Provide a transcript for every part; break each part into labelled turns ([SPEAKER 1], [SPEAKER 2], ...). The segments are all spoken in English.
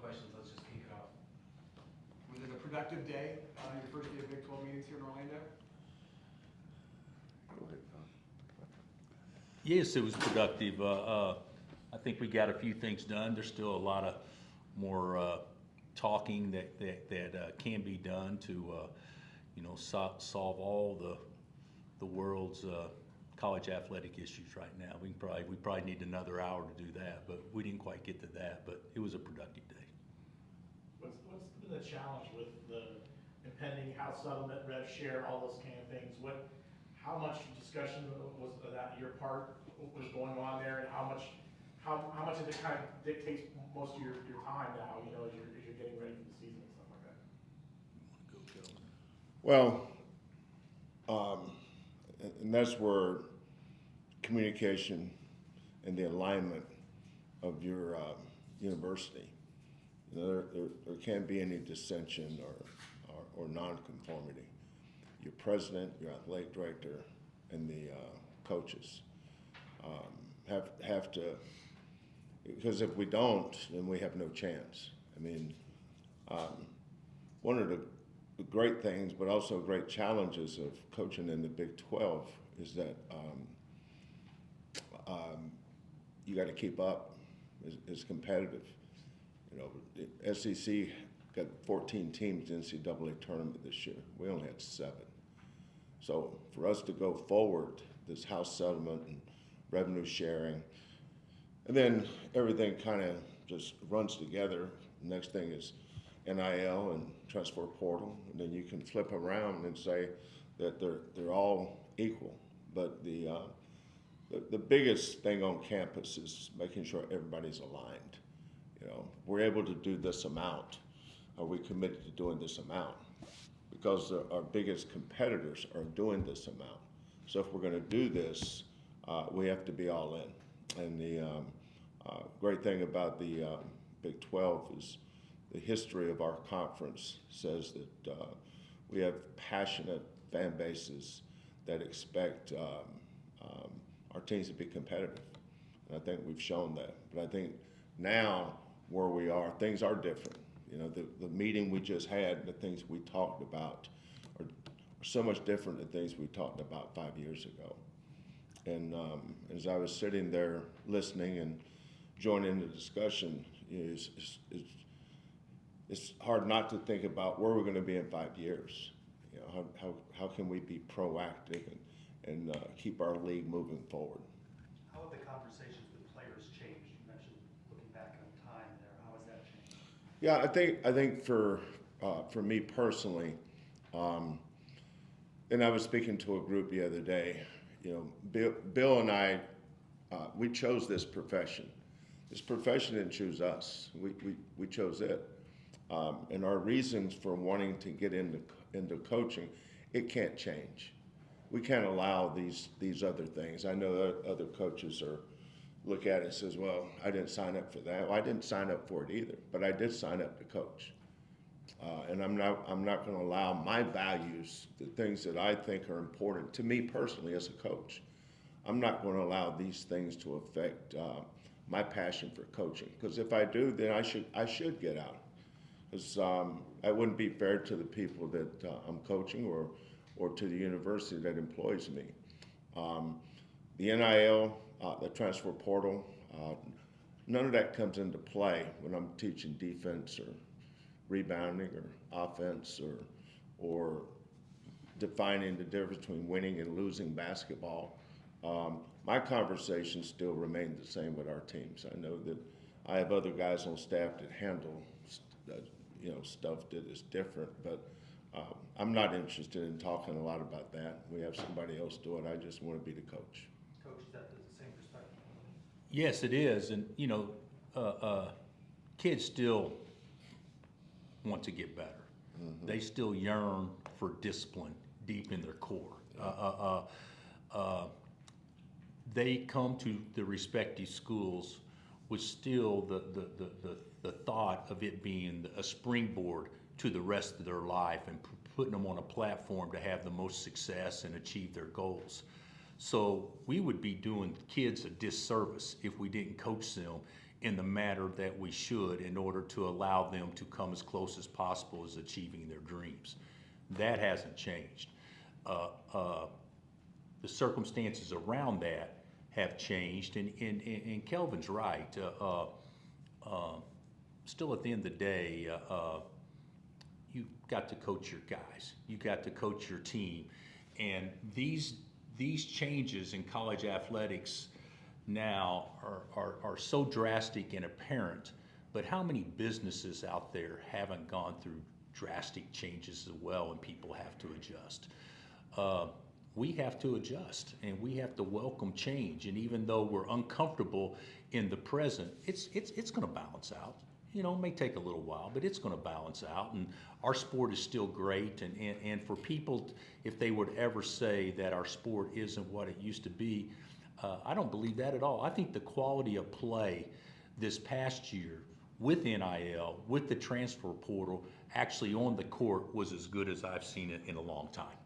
[SPEAKER 1] questions, let's just kick it off.
[SPEAKER 2] Was it a productive day, your first day of Big 12 meetings here in Orlando?
[SPEAKER 3] Yes, it was productive. I think we got a few things done. There's still a lot of more talking that can be done to, solve all the world's college athletic issues right now. We probably need another hour to do that, but we didn't quite get to that. But it was a productive day.
[SPEAKER 4] What's been the challenge with the impending House settlement, rev share, all those kind of things? How much discussion was that your part was going on there, and how much of it kind of dictates most of your time now? As you're getting ready for the season and stuff like that.
[SPEAKER 5] Well, and that's where communication and the alignment of your university. There can't be any dissension or nonconformity. Your president, your athletic director, and the coaches have to, because if we don't, then we have no chance. I mean, one of the great things, but also great challenges of coaching in the Big 12 is that you got to keep up. It's competitive. The SEC got 14 teams in the NCAA Tournament this year. We only had 7. So for us to go forward, this House settlement and revenue sharing, and then everything kind of just runs together. The next thing is NIL and transfer portal, and then you can flip around and say that they're all equal. But the biggest thing on campus is making sure everybody's aligned. We're able to do this amount. Are we committed to doing this amount? Because our biggest competitors are doing this amount. So if we're going to do this, we have to be all in. And the great thing about the Big 12 is the history of our conference says that we have passionate fan bases that expect our teams to be competitive. And I think we've shown that. But I think now where we are, things are different. The meeting we just had, the things we talked about are so much different than things we talked about 5 years ago. And as I was sitting there listening and joining the discussion, it's hard not to think about where we're going to be in 5 years. How can we be proactive and keep our league moving forward?
[SPEAKER 6] How have the conversations with players changed? You mentioned looking back on time there. How has that changed?
[SPEAKER 5] Yeah, I think for me personally, and I was speaking to a group the other day. Bill and I, we chose this profession. This profession didn't choose us. We chose it, and our reasons for wanting to get into coaching, it can't change. We can't allow these other things. I know that other coaches look at it and says, well, I didn't sign up for that. Well, I didn't sign up for it either, but I did sign up to coach. And I'm not going to allow my values, the things that I think are important to me personally as a coach, I'm not going to allow these things to affect my passion for coaching. Because if I do, then I should get out. Because that wouldn't be fair to the people that I'm coaching or to the university that employs me. The NIL, the transfer portal, none of that comes into play when I'm teaching defense or rebounding or offense or defining the difference between winning and losing basketball. My conversations still remain the same with our teams. I know that I have other guys on staff that handle stuff that is different, but I'm not interested in talking a lot about that. We have somebody else do it. I just want to be the coach.
[SPEAKER 6] Coach, is that the same perspective?
[SPEAKER 3] Yes, it is. And, kids still want to get better. Mm-hmm. They still yearn for discipline deep in their core. They come to the respective schools with still the thought of it being a springboard to the rest of their life and putting them on a platform to have the most success and achieve their goals. So we would be doing kids a disservice if we didn't coach them in the manner that we should in order to allow them to come as close as possible as achieving their dreams. That hasn't changed. The circumstances around that have changed, and Kelvin's right. Still at the end of the day, you got to coach your guys. You got to coach your team. And these changes in college athletics now are so drastic and apparent, but how many businesses out there haven't gone through drastic changes as well, and people have to adjust? We have to adjust, and we have to welcome change. And even though we're uncomfortable in the present, it's going to balance out. You know, it may take a little while, but it's going to balance out. And our sport is still great. And for people, if they would ever say that our sport isn't what it used to be, I don't believe that at all. I think the quality of play this past year with NIL, with the transfer portal, actually on the court was as good as I've seen it in a long time.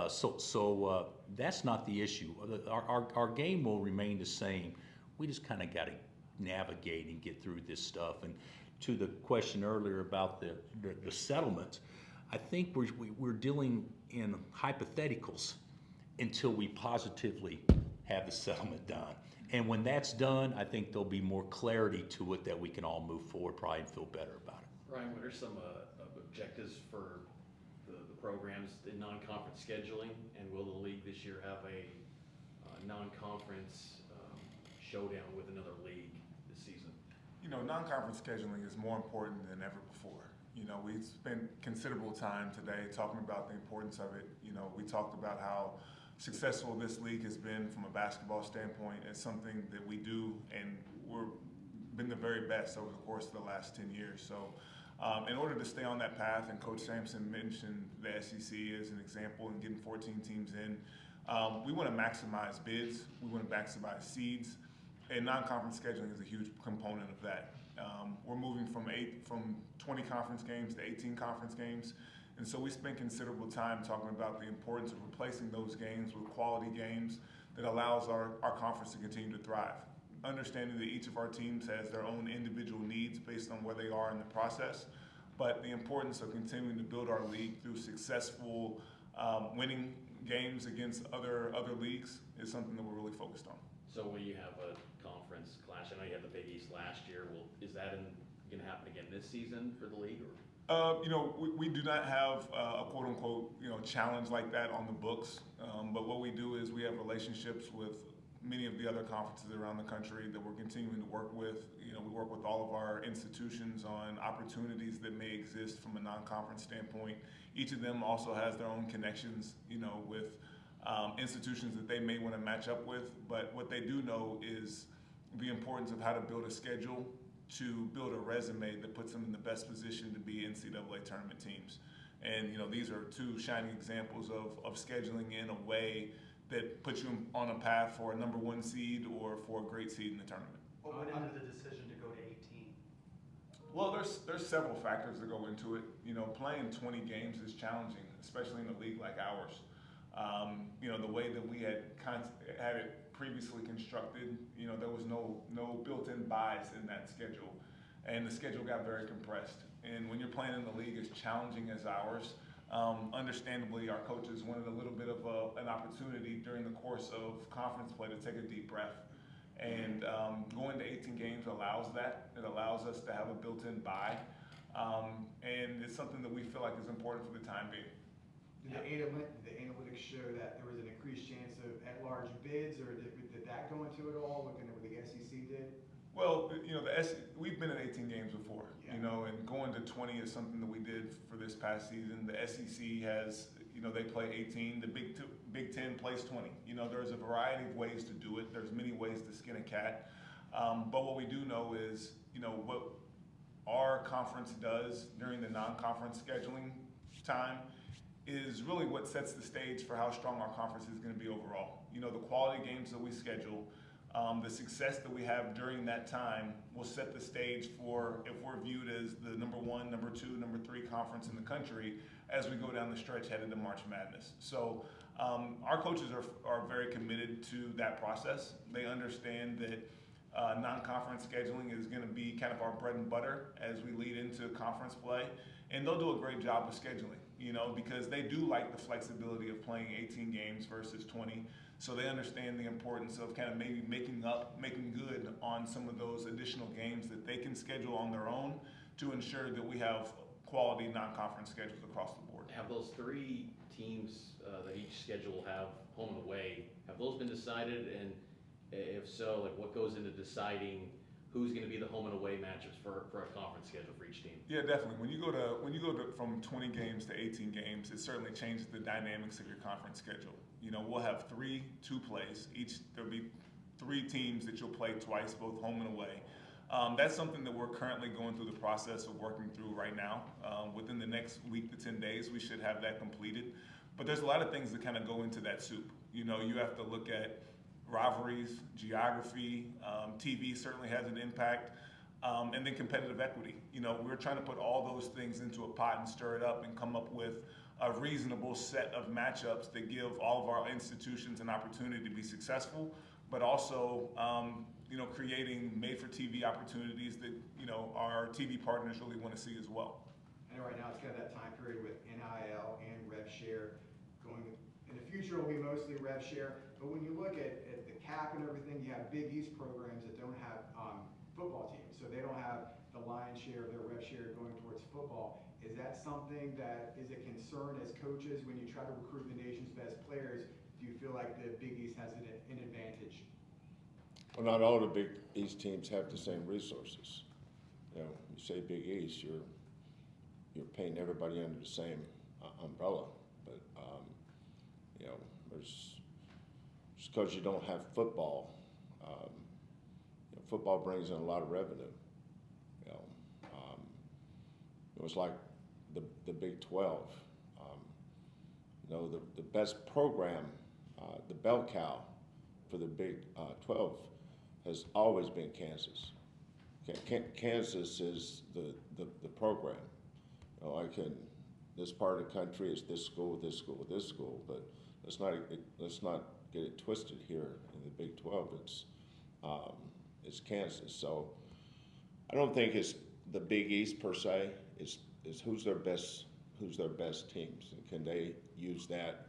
[SPEAKER 3] So that's not the issue. Our game will remain the same. We just kind of got to navigate and get through this stuff. And to the question earlier about the settlement, I think we're dealing in hypotheticals until we positively have the settlement done. And when that's done, I think there'll be more clarity to it that we can all move forward probably and feel better about it.
[SPEAKER 1] Ryan, what are some objectives for the programs in non-conference scheduling, and will the league this year have a non-conference showdown with another league this season?
[SPEAKER 7] You know, non-conference scheduling is more important than ever before. You know, we spent considerable time today talking about the importance of it. You know, we talked about how successful this league has been from a basketball standpoint. It's something that we do, and we've been the very best over the course of the last 10 years. So in order to stay on that path, and Coach Sampson mentioned the SEC as an example and getting 14 teams in, we want to maximize bids, we want to maximize seeds, and non-conference scheduling is a huge component of that. We're moving from 20 conference games to 18 conference games. And so we spent considerable time talking about the importance of replacing those games with quality games that allows our conference to continue to thrive. Understanding that each of our teams has their own individual needs based on where they are in the process, but the importance of continuing to build our league through successful winning games against other leagues is something that we're really focused on.
[SPEAKER 1] So will you have a conference clash? I know you had the Big East last year. Is that going to happen again this season for the league? Or?
[SPEAKER 7] You know, we do not have a quote unquote, you know, challenge like that on the books. But what we do is we have relationships with many of the other conferences around the country that we're continuing to work with. You know, we work with all of our institutions on opportunities that may exist from a non-conference standpoint. Each of them also has their own connections, you know, with institutions that they may want to match up with. But what they do know is the importance of how to build a schedule to build a resume that puts them in the best position to be NCAA tournament teams. And, you know, these are two shining examples of scheduling in a way that puts you on a path for a #1 seed or for a great seed in the tournament.
[SPEAKER 6] What went into the decision to go to 18?
[SPEAKER 7] Well, there's several factors that go into it. You know, playing 20 games is challenging, especially in a league like ours. You know, the way that we had it previously constructed, you know, there was no built-in buys in that schedule, and the schedule got very compressed. And when you're playing in the league as challenging as ours, understandably, our coaches wanted a little bit of an opportunity during the course of conference play to take a deep breath. And going to 18 games allows that. It allows us to have a built-in bye, and it's something that we feel like is important for the time being.
[SPEAKER 2] Did the analytics show that there was an increased chance of at-large bids, or did that go into it all, looking at what the SEC did?
[SPEAKER 7] Well, you know, we've been in 18 games before,
[SPEAKER 2] Yeah.
[SPEAKER 7] you know, and going to 20 is something that we did for this past season. The SEC has, you know, they play 18. The Big Ten plays 20. You know, there's a variety of ways to do it. There's many ways to skin a cat. But what we do know is, you know, what our conference does during the non-conference scheduling time is really what sets the stage for how strong our conference is going to be overall. You know, the quality games that we schedule, the success that we have during that time will set the stage for if we're viewed as the #1, #2, #3 conference in the country as we go down the stretch headed to March Madness. So our coaches are very committed to that process. They understand that Non-conference scheduling is going to be kind of our bread and butter as we lead into conference play. And they'll do a great job of scheduling, because they do like the flexibility of playing 18 games versus 20. So they understand the importance of kind of maybe making good on some of those additional games that they can schedule on their own to ensure that we have quality non-conference schedules across the board.
[SPEAKER 1] Have those 3 teams that each schedule will have home and away, have those been decided? And if so, like what goes into deciding who's going to be the home and away matchups for a conference schedule for each team?
[SPEAKER 7] Yeah, definitely. When you go to from 20 games to 18 games, it certainly changes the dynamics of your conference schedule. We'll have 3 2-plays. There'll be 3 teams that you'll play twice, both home and away. That's something that we're currently going through the process of working through right now. Within the next week to 10 days, we should have that completed. But there's a lot of things that kind of go into that soup. You have to look at rivalries, geography, TV certainly has an impact, and then competitive equity. We're trying to put all those things into a pot and stir it up and come up with a reasonable set of matchups that give all of our institutions an opportunity to be successful, but also creating made-for-TV opportunities that our TV partners really want to see as well.
[SPEAKER 2] I know right now it's kind of that time period with NIL and rev share going. In the future, it'll be mostly rev share. But when you look at the cap and everything, you have Big East programs that don't have football teams, so they don't have the lion's share of their rev share going towards football. Is that something that is a concern as coaches when you try to recruit the nation's best players? Do you feel like the Big East has an advantage?
[SPEAKER 5] Well, not all the Big East teams have the same resources. You say Big East, you're painting everybody under the same umbrella. But just because you don't have football, football brings in a lot of revenue. It was like the Big 12. The best program, the bell cow for the Big 12 has always been Kansas. Kansas is the program. Like in this part of the country, it's this school, this school, this school, but let's not get it twisted here in the Big 12. It's Kansas. So I don't think it's the Big East per se. It's who's their best teams, and can they use that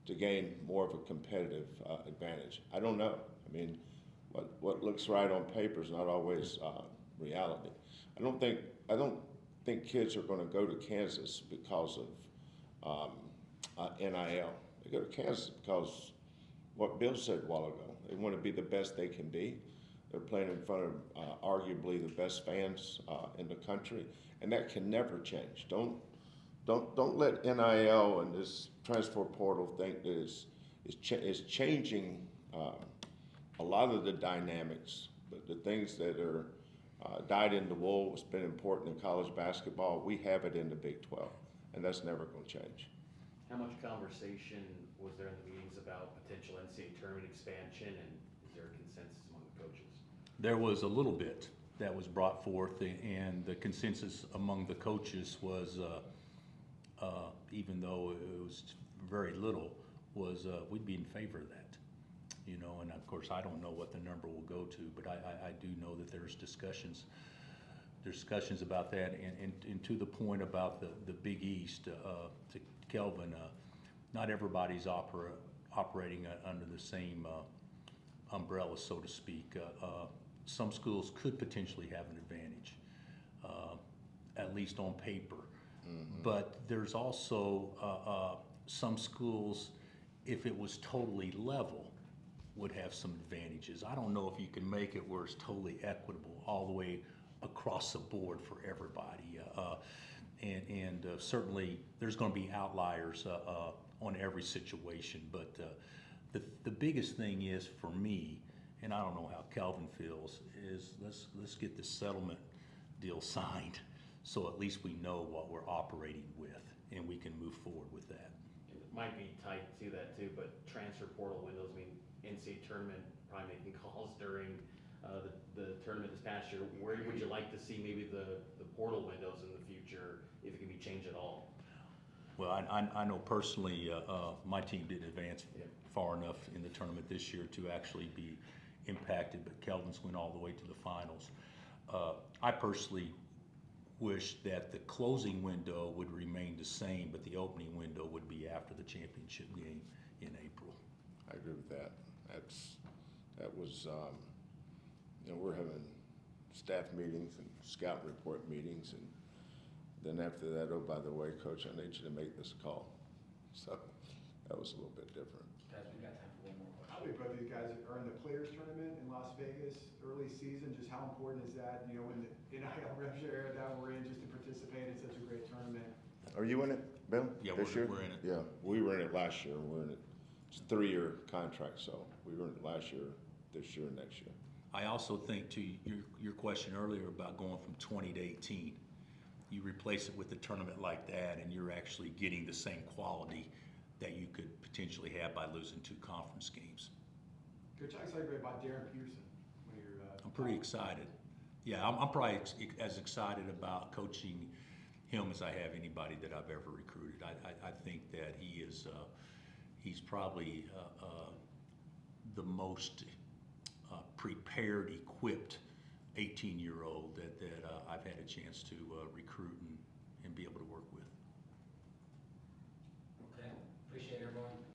[SPEAKER 5] to gain more of a competitive advantage? I don't know. I mean, what looks right on paper is not always reality. I don't think kids are going to go to Kansas because of NIL. They go to Kansas because what Bill said a while ago. They want to be the best they can be. They're playing in front of arguably the best fans in the country, and that can never change. Don't let NIL and this transfer portal think that is changing a lot of the dynamics, but the things that are dyed in the wool, it's been important in college basketball. We have it in the Big 12, and that's never going to change.
[SPEAKER 1] How much conversation was there in the meetings about potential NCAA tournament expansion, and is there a consensus among the coaches?
[SPEAKER 3] There was a little bit that was brought forth, and the consensus among the coaches was, even though it was very little, was we'd be in favor of that. And of course I don't know what the number will go to, but I do know that there's discussions about that, and to the point about the Big East, to Kelvin, not everybody's operating under the same umbrella, so to speak. Some schools could potentially have an advantage, at least on paper. Mm-hmm. But there's also some schools, if it was totally level, would have some advantages. I don't know if you can make it where it's totally equitable all the way across the board for everybody. And certainly there's going to be outliers on every situation. But the biggest thing is for me, and I don't know how Kelvin feels, is let's get this settlement deal signed, so at least we know what we're operating with, and we can move forward with that.
[SPEAKER 1] It might be tied to that too, but transfer portal windows, I mean, NCAA tournament probably making calls during the tournament this past year. Where would you like to see maybe the portal windows in the future, if it can be changed at all?
[SPEAKER 3] Well, I know personally my team didn't advance far enough in the tournament this year to actually be impacted, but Kelvin's went all the way to the finals. I personally wish that the closing window would remain the same, but the opening window would be after the championship game in April.
[SPEAKER 5] I agree with that. That was, we're having staff meetings and scout report meetings, and then after that, oh, by the way, coach, I need you to make this call. So that was a little bit different.
[SPEAKER 1] Guys, we got time for one more
[SPEAKER 2] How
[SPEAKER 1] question.
[SPEAKER 2] many both of you guys are in the Players Tournament in Las Vegas early season? Just how important is that, when the NIL rev share era that we're in, just to participate in such a great tournament?
[SPEAKER 5] Are you in it, Bill?
[SPEAKER 3] Yeah,
[SPEAKER 5] this year?
[SPEAKER 3] we're in it.
[SPEAKER 5] Yeah, we were in it last year. We're in it. It's a 3-year contract, so we were in it last year, this year, and next year.
[SPEAKER 3] I also think to your question earlier about going from 20 to 18, you replace it with a tournament like that and you're actually getting the same quality that you could potentially have by losing 2 conference games.
[SPEAKER 2] Coach, how excited about Darren Peterson when you're?
[SPEAKER 3] I'm pretty excited. Yeah, I'm probably as excited about coaching him as I have anybody that I've ever recruited. I think that he is, he's probably the most prepared, equipped 18-year-old that I've had a chance to recruit and be able to work with.